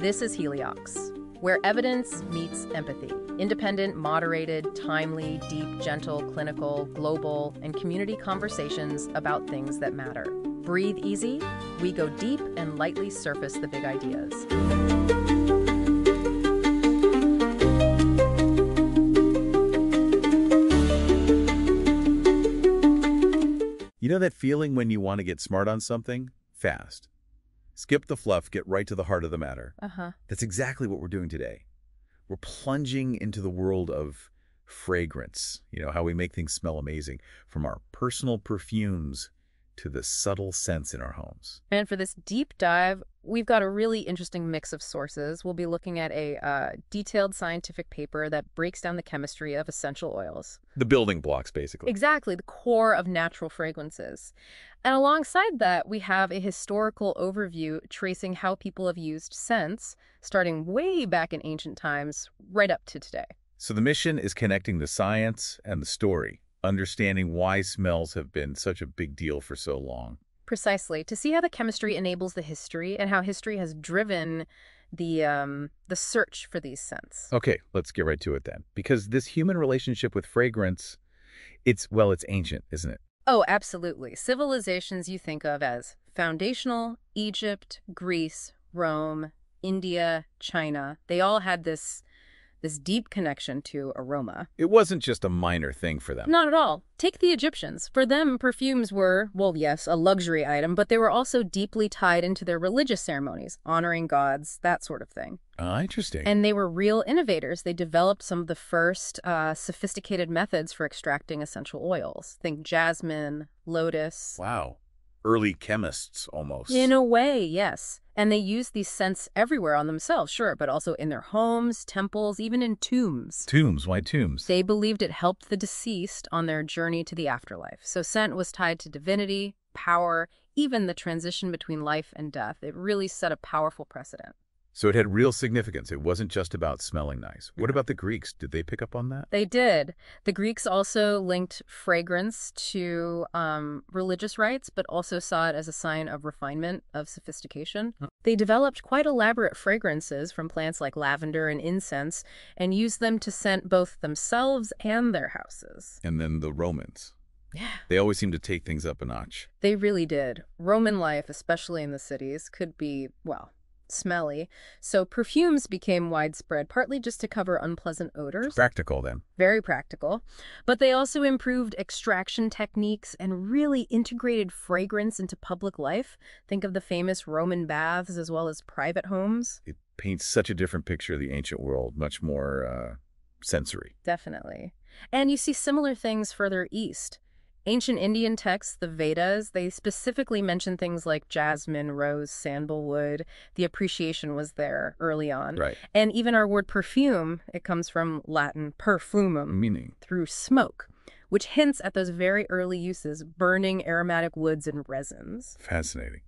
This is Heliox, where evidence meets empathy. Independent, moderated, timely, deep, gentle, clinical, global, and community conversations about things that matter. Breathe easy, we go deep and lightly surface the big ideas. You know that feeling when you want to get smart on something? Fast. Skip the fluff, get right to the heart of the matter. That's exactly what we're doing today. We're plunging into the world of fragrance, how we make things smell amazing, from our personal perfumes to the subtle scents in our homes. And for this deep dive, we've got a really interesting mix of sources. We'll be looking at a detailed scientific paper that breaks down the chemistry of essential oils. The building blocks, basically. Exactly, the core of natural fragrances. And alongside that, we have a historical overview tracing how people have used scents, starting way back in ancient times, right up to today. So the mission is connecting the science and the story, understanding why smells have been such a big deal for so long. Precisely, to see how the chemistry enables the history and how history has driven the search for these scents. Okay, let's get right to it then. Because this human relationship with fragrance, it's ancient, isn't it? Oh, absolutely. Civilizations you think of as foundational, Egypt, Greece, Rome, India, China, they all had this deep connection to aroma. It wasn't just a minor thing for them. Not at all. Take the Egyptians. For them, perfumes were, well, yes, a luxury item, but they were also deeply tied into their religious ceremonies, honoring gods, that sort of thing. Interesting. And they were real innovators. They developed some of the first sophisticated methods for extracting essential oils. Think jasmine, lotus. Wow. Early chemists, almost. In a way, yes. And they used these scents everywhere on themselves, sure, but also in their homes, temples, even in tombs. Tombs? Why tombs? They believed it helped the deceased on their journey to the afterlife. So scent was tied to divinity, power, even the transition between life and death. It really set a powerful precedent. So it had real significance. It wasn't just about smelling nice. What about the Greeks? Did they pick up on that? They did. The Greeks also linked fragrance to religious rites, but also saw it as a sign of refinement, of sophistication. They developed quite elaborate fragrances from plants like lavender and incense and used them to scent both themselves and their houses. And then the Romans. Yeah. They always seem to take things up a notch. They really did. Roman life, especially in the cities, could be, well, smelly. So perfumes became widespread, partly just to cover unpleasant odors. Practical, then. Very practical. But they also improved extraction techniques and really integrated fragrance into public life. Think of the famous Roman baths as well as private homes. It paints such a different picture of the ancient world, much more sensory. Definitely. And you see similar things further east. Ancient Indian texts, the Vedas, they specifically mention things like jasmine, rose, sandalwood. The appreciation was there early on. Right. And even our word perfume, it comes from Latin perfumum, Meaning? through smoke, which hints at those very early uses, burning aromatic woods and resins. Fascinating.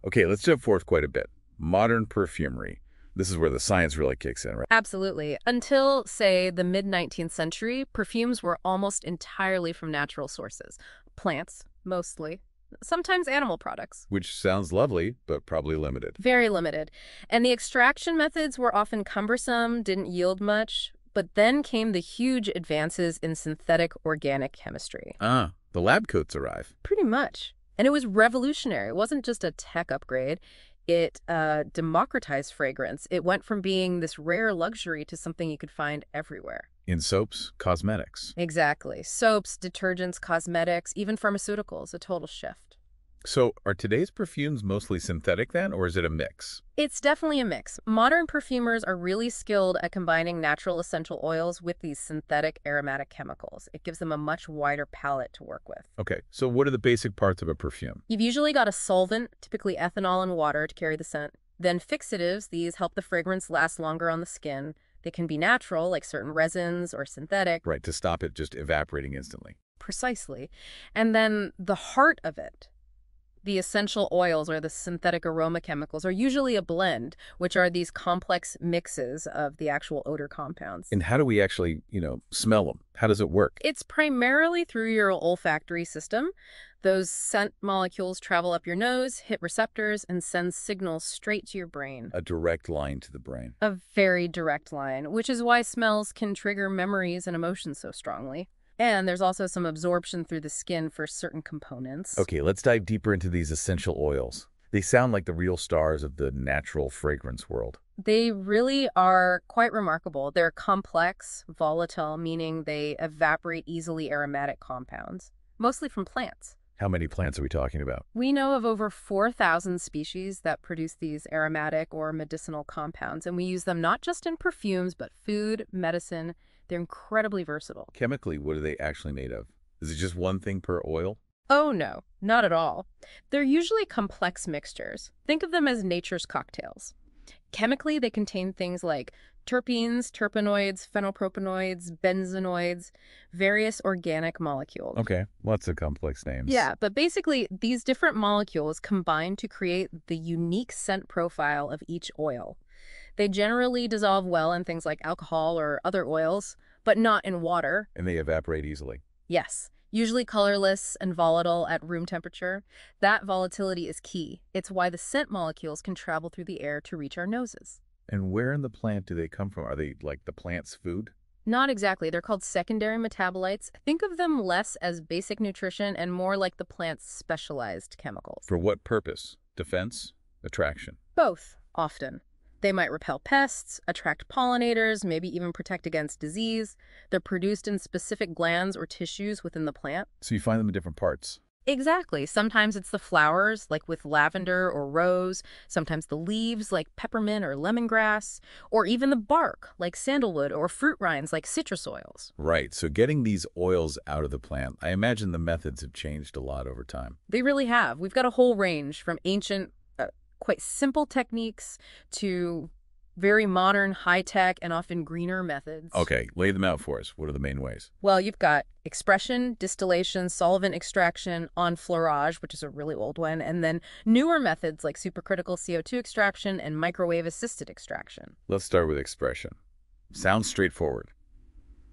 Okay, let's jump forth quite a bit. Modern perfumery. This is where the science really kicks in, right? Absolutely. Until, say, the mid-19th century, perfumes were almost entirely from natural sources. Plants, mostly. Sometimes animal products. Which sounds lovely, but probably limited. Very limited. And the extraction methods were often cumbersome, didn't yield much. But then came the huge advances in synthetic organic chemistry. The lab coats arrive. Pretty much. And it was revolutionary. It wasn't just a tech upgrade. It democratized fragrance. It went from being this rare luxury to something you could find everywhere. In soaps, cosmetics. Exactly. Soaps, detergents, cosmetics, even pharmaceuticals, a total shift. So are today's perfumes mostly synthetic then, or is it a mix? It's definitely a mix. Modern perfumers are really skilled at combining natural essential oils with these synthetic aromatic chemicals. It gives them a much wider palette to work with. Okay, so what are the basic parts of a perfume? You've usually got a solvent, typically ethanol and water, to carry the scent. Then fixatives, these help the fragrance last longer on the skin. They can be natural, like certain resins, or synthetic. Right, to stop it just evaporating instantly. Precisely. And then the heart of it, the essential oils or the synthetic aroma chemicals, are usually a blend, which are these complex mixes of the actual odor compounds. And how do we actually, smell them? How does it work? It's primarily through your olfactory system. Those scent molecules travel up your nose, hit receptors, and send signals straight to your brain. A direct line to the brain. A very direct line, which is why smells can trigger memories and emotions so strongly. And there's also some absorption through the skin for certain components. Okay, let's dive deeper into these essential oils. They sound like the real stars of the natural fragrance world. They really are quite remarkable. They're complex, volatile, meaning they evaporate easily aromatic compounds, mostly from plants. How many plants are we talking about? We know of over 4,000 species that produce these aromatic or medicinal compounds, and we use them not just in perfumes, but food, medicine. They're incredibly versatile. Chemically, what are they actually made of? Is it just one thing per oil? Oh, no, not at all. They're usually complex mixtures. Think of them as nature's cocktails. Chemically, they contain things like terpenes, terpenoids, phenylpropanoids, benzenoids, various organic molecules. Okay, lots of complex names. Yeah, but basically, these different molecules combine to create the unique scent profile of each oil. They generally dissolve well in things like alcohol or other oils, but not in water. And they evaporate easily. Yes, usually colorless and volatile at room temperature. That volatility is key. It's why the scent molecules can travel through the air to reach our noses. And where in the plant do they come from? Are they like the plant's food? Not exactly. They're called secondary metabolites. Think of them less as basic nutrition and more like the plant's specialized chemicals. For what purpose? Defense? Attraction? Both, often. They might repel pests, attract pollinators, maybe even protect against disease. They're produced in specific glands or tissues within the plant. So you find them in different parts? Exactly. Sometimes it's the flowers, like with lavender or rose. Sometimes the leaves, like peppermint or lemongrass. Or even the bark, like sandalwood, or fruit rinds, like citrus oils. Right. So getting these oils out of the plant, I imagine the methods have changed a lot over time. They really have. We've got a whole range from ancient, quite simple techniques to very modern, high-tech, and often greener methods. Okay, lay them out for us. What are the main ways? Well, you've got expression, distillation, solvent extraction, enfleurage, which is a really old one, and then newer methods like supercritical CO2 extraction and microwave-assisted extraction. Let's start with expression. Sounds straightforward,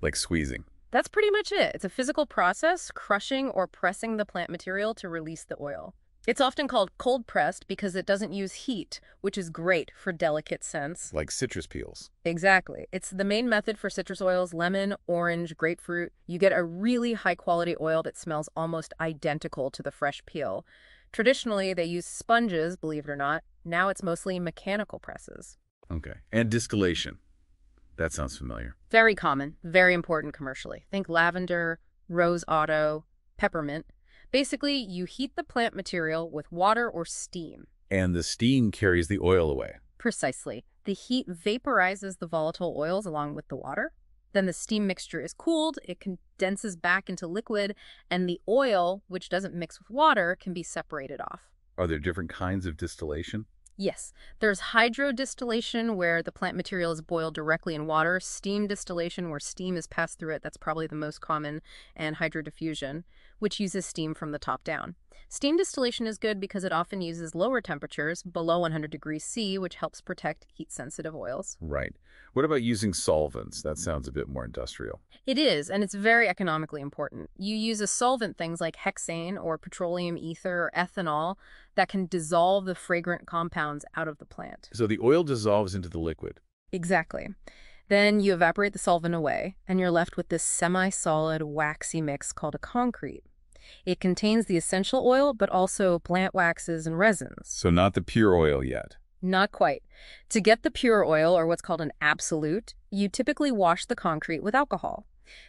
like squeezing. That's pretty much it. It's a physical process, crushing or pressing the plant material to release the oil. It's often called cold-pressed because it doesn't use heat, which is great for delicate scents. Like citrus peels. Exactly. It's the main method for citrus oils, lemon, orange, grapefruit. You get a really high-quality oil that smells almost identical to the fresh peel. Traditionally, they use sponges, believe it or not. Now it's mostly mechanical presses. Okay. And distillation. That sounds familiar. Very common, very important commercially. Think lavender, rose otto, peppermint. Basically, you heat the plant material with water or steam. And the steam carries the oil away. Precisely. The heat vaporizes the volatile oils along with the water. Then the steam mixture is cooled, it condenses back into liquid, and the oil, which doesn't mix with water, can be separated off. Are there different kinds of distillation? Yes, there's hydrodistillation where the plant material is boiled directly in water, steam distillation where steam is passed through it, that's probably the most common, and hydrodiffusion, which uses steam from the top down. Steam distillation is good because it often uses lower temperatures, below 100 degrees C, which helps protect heat-sensitive oils. Right. What about using solvents? That sounds a bit more industrial. It is, and it's very economically important. You use a solvent, things like hexane or petroleum ether or ethanol, that can dissolve the fragrant compounds out of the plant. So the oil dissolves into the liquid. Exactly. Then you evaporate the solvent away, and you're left with this semi-solid, waxy mix called a concrete. It contains the essential oil, but also plant waxes and resins. So not the pure oil yet. Not quite. To get the pure oil, or what's called an absolute, you typically wash the concrete with alcohol.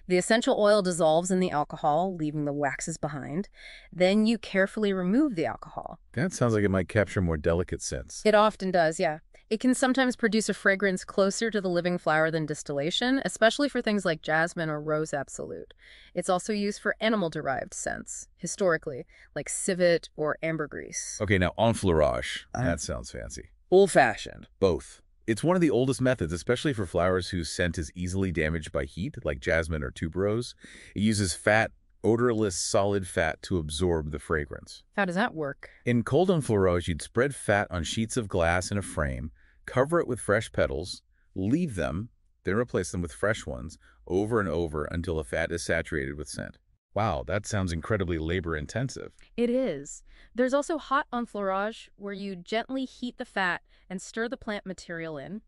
The essential oil dissolves in the alcohol, leaving the waxes behind. Then you carefully remove the alcohol. That sounds like it might capture more delicate scents. It often does, yeah. It can sometimes produce a fragrance closer to the living flower than distillation, especially for things like jasmine or rose absolute. It's also used for animal-derived scents, historically, like civet or ambergris. Okay, now enfleurage. That sounds fancy. Old-fashioned. Both. It's one of the oldest methods, especially for flowers whose scent is easily damaged by heat, like jasmine or tuberose. It uses fat, odorless, solid fat to absorb the fragrance. How does that work? In cold enfleurage, you'd spread fat on sheets of glass in a frame, cover it with fresh petals, leave them, then replace them with fresh ones, over and over until the fat is saturated with scent. Wow, that sounds incredibly labor-intensive. It is. There's also hot enfleurage, where you gently heat the fat and stir the plant material in.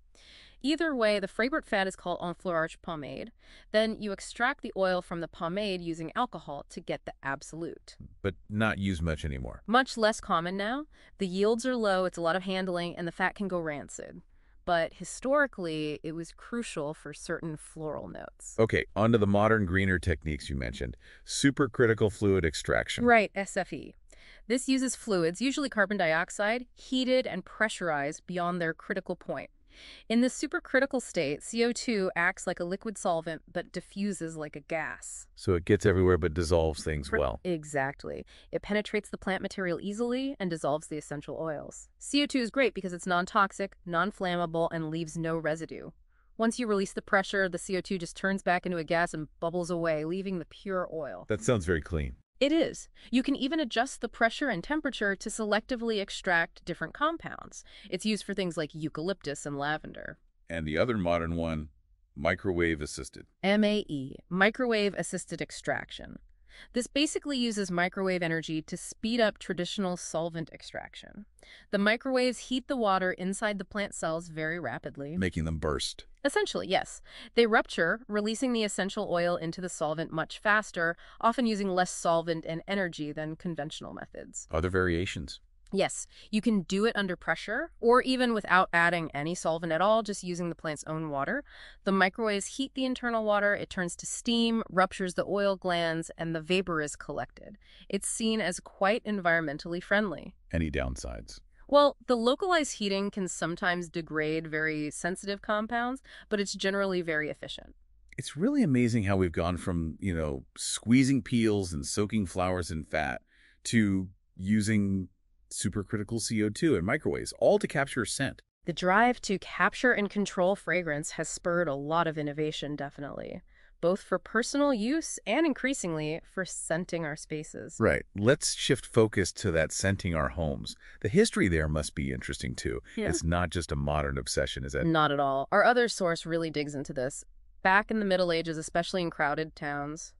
Either way, the fragrant fat is called enfleurage pomade. Then you extract the oil from the pomade using alcohol to get the absolute. But not used much anymore. Much less common now. The yields are low, it's a lot of handling, and the fat can go rancid. But historically, it was crucial for certain floral notes. Okay, on to the modern greener techniques you mentioned. Supercritical fluid extraction. Right, SFE. This uses fluids, usually carbon dioxide, heated and pressurized beyond their critical point. In this supercritical state, CO2 acts like a liquid solvent but diffuses like a gas. So it gets everywhere but dissolves things well. Exactly. It penetrates the plant material easily and dissolves the essential oils. CO2 is great because it's non-toxic, non-flammable, and leaves no residue. Once you release the pressure, the CO2 just turns back into a gas and bubbles away, leaving the pure oil. That sounds very clean. It is. You can even adjust the pressure and temperature to selectively extract different compounds. It's used for things like eucalyptus and lavender. And the other modern one, microwave assisted. MAE, microwave assisted extraction. This basically uses microwave energy to speed up traditional solvent extraction. The microwaves heat the water inside the plant cells very rapidly. Making them burst. Essentially, yes. They rupture, releasing the essential oil into the solvent much faster, often using less solvent and energy than conventional methods. Other variations. Yes, you can do it under pressure, or even without adding any solvent at all, just using the plant's own water. The microwaves heat the internal water, it turns to steam, ruptures the oil glands, and the vapor is collected. It's seen as quite environmentally friendly. Any downsides? Well, the localized heating can sometimes degrade very sensitive compounds, but it's generally very efficient. It's really amazing how we've gone from, squeezing peels and soaking flowers in fat to using supercritical CO2 and microwaves, all to capture scent. The drive to capture and control fragrance has spurred a lot of innovation, definitely, both for personal use and increasingly for scenting our spaces. Right. Let's shift focus to that scenting our homes. The history there must be interesting, too. Yeah. It's not just a modern obsession, is it? Not at all. Our other source really digs into this. Back in the Middle Ages, especially in crowded towns,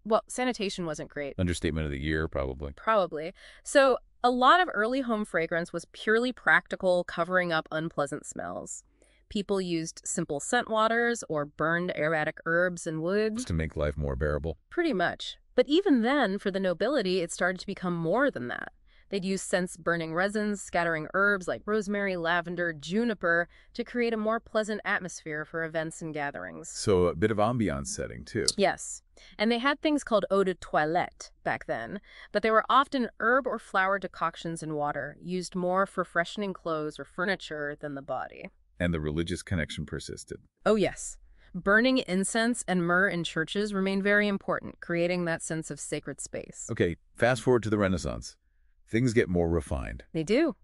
well, sanitation wasn't great. Understatement of the year, probably. Probably. So a lot of early home fragrance was purely practical, covering up unpleasant smells. People used simple scent waters or burned aromatic herbs and woods. Just to make life more bearable. Pretty much. But even then, for the nobility, it started to become more than that. They'd use scent-burning resins, scattering herbs like rosemary, lavender, juniper to create a more pleasant atmosphere for events and gatherings. So a bit of ambiance setting, too. Yes. And they had things called eau de toilette back then, but they were often herb or flower decoctions in water, used more for freshening clothes or furniture than the body. And the religious connection persisted. Oh, yes. Burning incense and myrrh in churches remained very important, creating that sense of sacred space. Okay, fast forward to the Renaissance. Things get more refined. They do.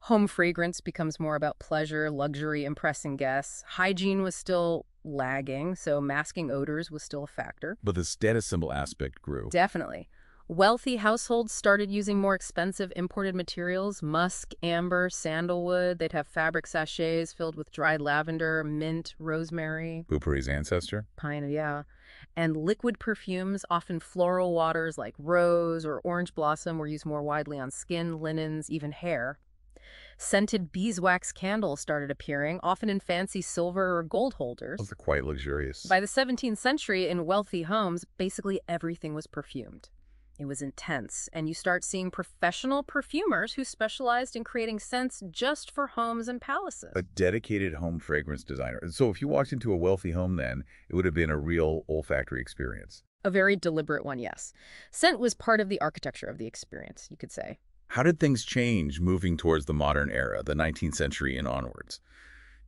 Home fragrance becomes more about pleasure, luxury, impressing guests. Hygiene was still lagging, so masking odors was still a factor. But the status symbol aspect grew. Definitely. Wealthy households started using more expensive imported materials, musk, amber, sandalwood. They'd have fabric sachets filled with dried lavender, mint, rosemary. Poopery's ancestor? Pine, yeah. And liquid perfumes, often floral waters like rose or orange blossom, were used more widely on skin, linens, even hair. Scented beeswax candles started appearing, often in fancy silver or gold holders. Those are quite luxurious. By the 17th century, in wealthy homes, basically everything was perfumed. It was intense, and you start seeing professional perfumers who specialized in creating scents just for homes and palaces. A dedicated home fragrance designer. So if you walked into a wealthy home then, it would have been a real olfactory experience. A very deliberate one, yes. Scent was part of the architecture of the experience, you could say. How did things change moving towards the modern era, the 19th century and onwards?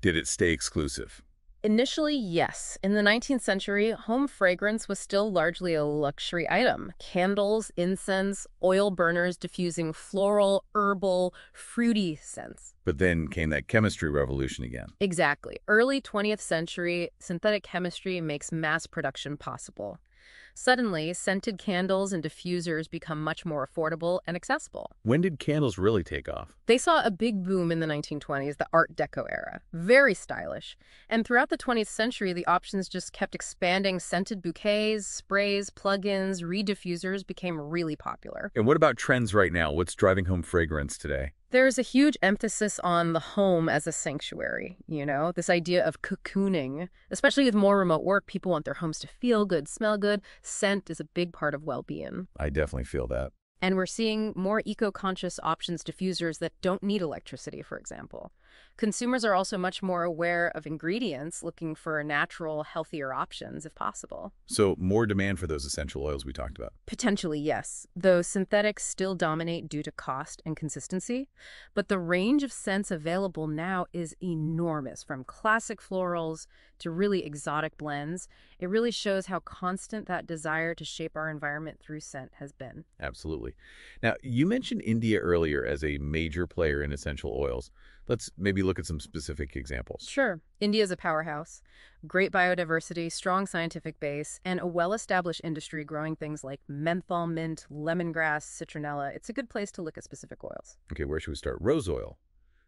Did it stay exclusive? Initially, yes. In the 19th century, home fragrance was still largely a luxury item. Candles, incense, oil burners diffusing floral, herbal, fruity scents. But then came that chemistry revolution again. Exactly. Early 20th century, synthetic chemistry makes mass production possible. Suddenly, scented candles and diffusers become much more affordable and accessible. When did candles really take off? They saw a big boom in the 1920s, the Art Deco era. Very stylish. And throughout the 20th century, the options just kept expanding. Scented bouquets, sprays, plug-ins, reed diffusers became really popular. And what about trends right now? What's driving home fragrance today? There's a huge emphasis on the home as a sanctuary, this idea of cocooning. Especially with more remote work, people want their homes to feel good, smell good. Scent is a big part of well-being. I definitely feel that. And we're seeing more eco-conscious options, diffusers that don't need electricity, for example. Consumers are also much more aware of ingredients, looking for natural, healthier options if possible. So more demand for those essential oils we talked about. Potentially, yes, though synthetics still dominate due to cost and consistency. But the range of scents available now is enormous, from classic florals to really exotic blends. It really shows how constant that desire to shape our environment through scent has been. Absolutely. Now, you mentioned India earlier as a major player in essential oils. Let's maybe look at some specific examples. Sure. India's a powerhouse. Great biodiversity, strong scientific base, and a well-established industry growing things like menthol, mint, lemongrass, citronella. It's a good place to look at specific oils. Okay, where should we start? Rose oil,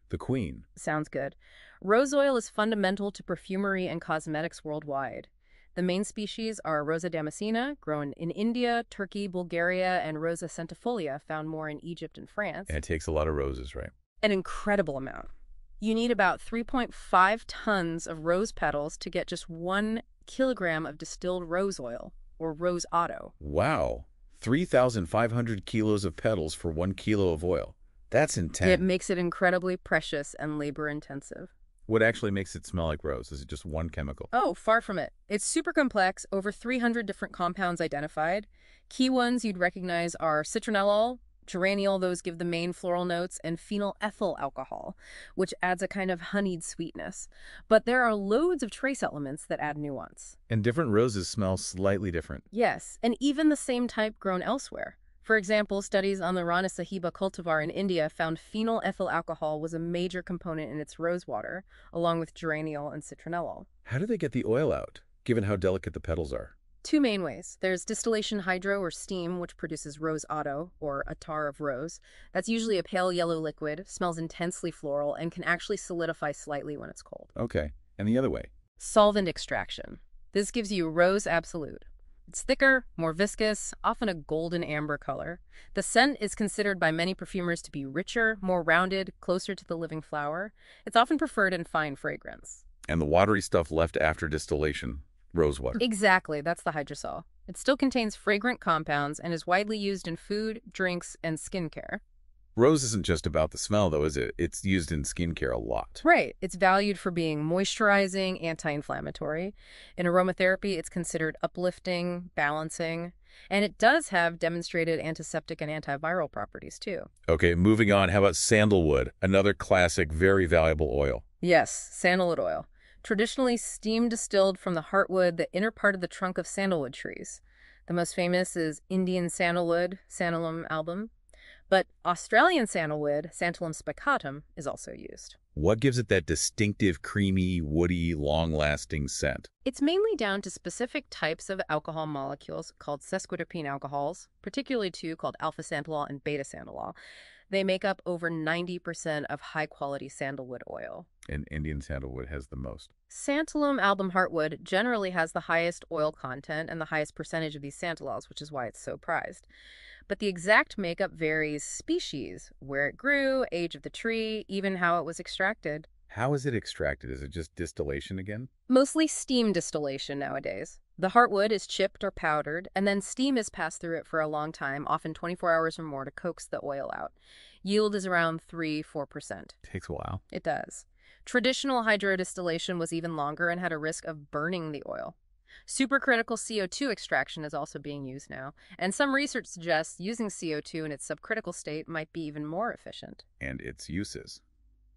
the queen. Sounds good. Rose oil is fundamental to perfumery and cosmetics worldwide. The main species are Rosa damascena, grown in India, Turkey, Bulgaria, and Rosa centifolia, found more in Egypt and France. And it takes a lot of roses, right? An incredible amount. You need about 3.5 tons of rose petals to get just 1 kilogram of distilled rose oil, or rose otto. Wow. 3,500 kilos of petals for 1 kilo of oil. That's intense. It makes it incredibly precious and labor-intensive. What actually makes it smell like rose? Is it just one chemical? Oh, far from it. It's super complex, over 300 different compounds identified. Key ones you'd recognize are citronellol, geraniol, those give the main floral notes, and phenyl ethyl alcohol, which adds a kind of honeyed sweetness. But there are loads of trace elements that add nuance. And different roses smell slightly different. Yes, and even the same type grown elsewhere. For example, studies on the Rana Sahiba cultivar in India found phenyl ethyl alcohol was a major component in its rose water, along with geraniol and citronellol. How do they get the oil out, given how delicate the petals are? Two main ways. There's distillation hydro or steam, which produces rose otto, or attar of rose. That's usually a pale yellow liquid, smells intensely floral, and can actually solidify slightly when it's cold. Okay. And the other way? Solvent extraction. This gives you rose absolute. It's thicker, more viscous, often a golden amber color. The scent is considered by many perfumers to be richer, more rounded, closer to the living flower. It's often preferred in fine fragrance. And the watery stuff left after distillation, rose water. Exactly, that's the hydrosol. It still contains fragrant compounds and is widely used in food, drinks, and skincare. Rose isn't just about the smell, though, is it? It's used in skincare a lot. Right. It's valued for being moisturizing, anti-inflammatory. In aromatherapy, it's considered uplifting, balancing, and it does have demonstrated antiseptic and antiviral properties, too. Okay, moving on. How about sandalwood? Another classic, very valuable oil. Yes, sandalwood oil. Traditionally steam distilled from the heartwood, the inner part of the trunk of sandalwood trees. The most famous is Indian sandalwood, Santalum album. But Australian sandalwood, Santalum spicatum, is also used. What gives it that distinctive, creamy, woody, long-lasting scent? It's mainly down to specific types of alcohol molecules called sesquiterpene alcohols, particularly two called alpha-santalol and beta-santalol. They make up over 90% of high-quality sandalwood oil. And Indian sandalwood has the most. Santalum album heartwood generally has the highest oil content and the highest percentage of these santalols, which is why it's so prized. But the exact makeup varies species, where it grew, age of the tree, even how it was extracted. How is it extracted? Is it just distillation again? Mostly steam distillation nowadays. The heartwood is chipped or powdered, and then steam is passed through it for a long time, often 24 hours or more, to coax the oil out. Yield is around 3–4%. Takes a while. It does. Traditional hydrodistillation was even longer and had a risk of burning the oil. Supercritical CO2 extraction is also being used now, and some research suggests using CO2 in its subcritical state might be even more efficient. And its uses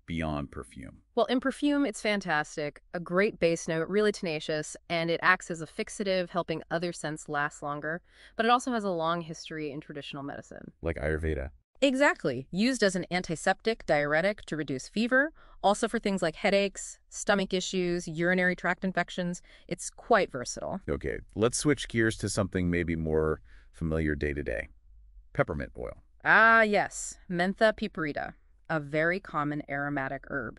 beyond perfume. Well, in perfume, it's fantastic, a great base note, really tenacious, and it acts as a fixative, helping other scents last longer, but it also has a long history in traditional medicine. Like Ayurveda. Exactly. Used as an antiseptic, diuretic to reduce fever, Also for things like headaches, stomach issues, urinary tract infections. It's quite versatile. Okay, let's switch gears to something maybe more familiar day to day. Peppermint oil. Ah, yes, Mentha piperita, a very common aromatic herb.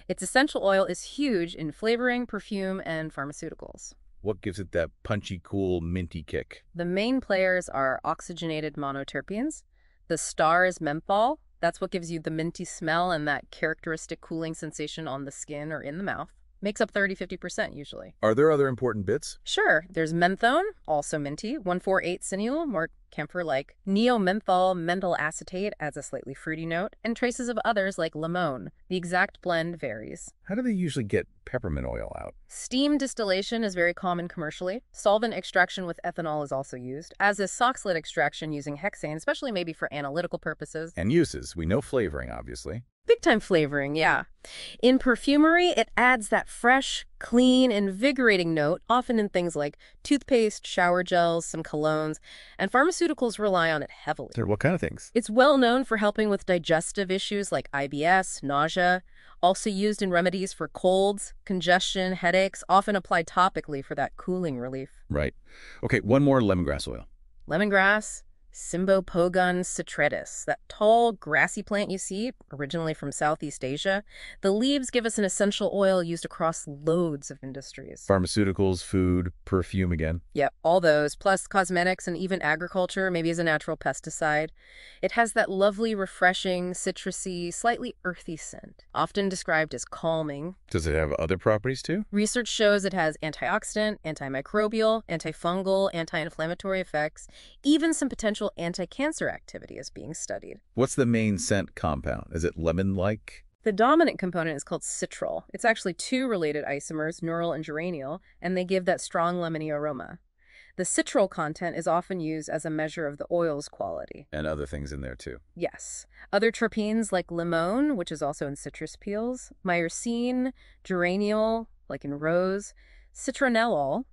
Its essential oil is huge in flavoring, perfume, and pharmaceuticals. What gives it that punchy, cool, minty kick? The main players are oxygenated monoterpenes. The star is menthol. That's what gives you the minty smell and that characteristic cooling sensation on the skin or in the mouth. Makes up 30–50% usually. Are there other important bits? Sure, there's menthone, also minty, 1,4,8-cineol, more camphor-like. Neomenthol menthol acetate adds a slightly fruity note, and traces of others like limon. The exact blend varies. How do they usually get peppermint oil out? Steam distillation is very common commercially. Solvent extraction with ethanol is also used, as is soxhlet extraction using hexane, especially maybe for analytical purposes. And uses. We know flavoring, obviously. Big time flavoring, yeah. In perfumery, it adds that fresh, clean, invigorating note, often in things like toothpaste, shower gels, some colognes, and pharmaceuticals rely on it heavily. What kind of things? It's well known for helping with digestive issues like IBS, nausea, also used in remedies for colds, congestion, headaches, often applied topically for that cooling relief. Right. Okay, one more lemongrass oil. Lemongrass, Cymbopogon citretus, that tall, grassy plant you see, originally from Southeast Asia. The leaves give us an essential oil used across loads of industries. Pharmaceuticals, food, perfume again. Yep, all those, plus cosmetics and even agriculture, maybe as a natural pesticide. It has that lovely, refreshing, citrusy, slightly earthy scent, often described as calming. Does it have other properties too? Research shows it has antioxidant, antimicrobial, antifungal, anti-inflammatory effects, even some potential anti-cancer activity is being studied. What's the main scent compound? Is it lemon-like? The dominant component is called citral. It's actually two related isomers, neural and geraniol, and they give that strong lemony aroma. The citral content is often used as a measure of the oil's quality. And other things in there too. Yes. Other terpenes like limon, which is also in citrus peels, myrcene, geraniol, like in rose, citronellol.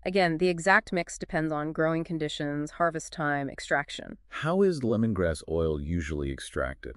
Again, the exact mix depends on growing conditions, harvest time, extraction. How is lemongrass oil usually extracted?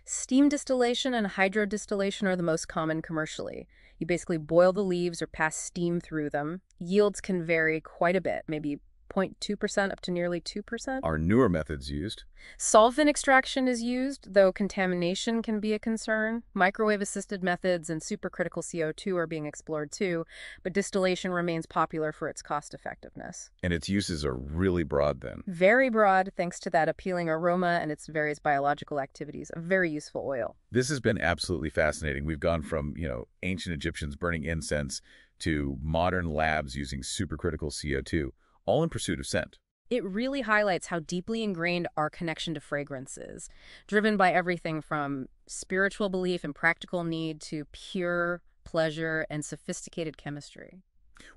Steam distillation and hydrodistillation are the most common commercially. You basically boil the leaves or pass steam through them. Yields can vary quite a bit, maybe 0.2% up to nearly 2%. Are newer methods used? Solvent extraction is used, though contamination can be a concern. Microwave-assisted methods and supercritical CO2 are being explored too, but distillation remains popular for its cost-effectiveness. And its uses are really broad then? Very broad, thanks to that appealing aroma and its various biological activities. A very useful oil. This has been absolutely fascinating. We've gone from, ancient Egyptians burning incense to modern labs using supercritical CO2. All in pursuit of scent. It really highlights how deeply ingrained our connection to fragrance is, driven by everything from spiritual belief and practical need to pure pleasure and sophisticated chemistry.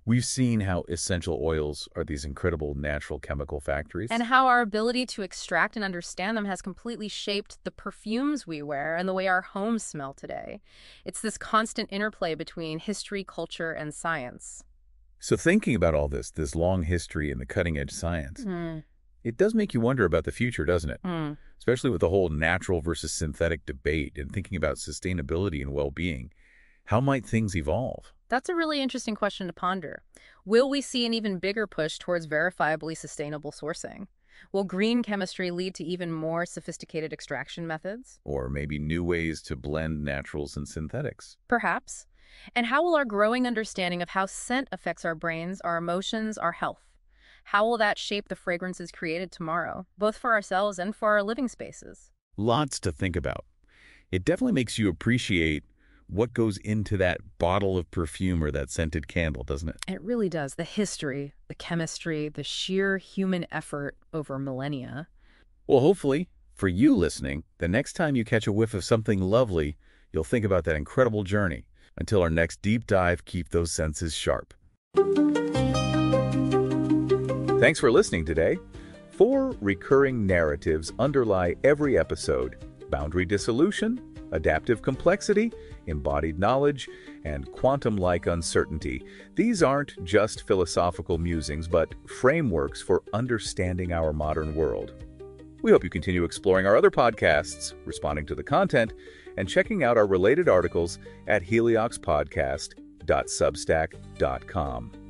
We've seen how essential oils are these incredible natural chemical factories. And how our ability to extract and understand them has completely shaped the perfumes we wear and the way our homes smell today. It's this constant interplay between history, culture, and science. So thinking about all this long history and the cutting-edge science, it does make you wonder about the future, doesn't it? Especially with the whole natural versus synthetic debate and thinking about sustainability and well-being. How might things evolve? That's a really interesting question to ponder. Will we see an even bigger push towards verifiably sustainable sourcing? Will green chemistry lead to even more sophisticated extraction methods? Or maybe new ways to blend naturals and synthetics? Perhaps. And how will our growing understanding of how scent affects our brains, our emotions, our health? How will that shape the fragrances created tomorrow, both for ourselves and for our living spaces? Lots to think about. It definitely makes you appreciate what goes into that bottle of perfume or that scented candle, doesn't it? It really does. The history, the chemistry, the sheer human effort over millennia. Well, hopefully, for you listening, the next time you catch a whiff of something lovely, you'll think about that incredible journey. Until our next deep dive, keep those senses sharp. Thanks for listening today. 4 recurring narratives underlie every episode: boundary dissolution, adaptive complexity, embodied knowledge, and quantum-like uncertainty. These aren't just philosophical musings, but frameworks for understanding our modern world. We hope you continue exploring our other podcasts, responding to the content, and checking out our related articles at helioxpodcast.substack.com.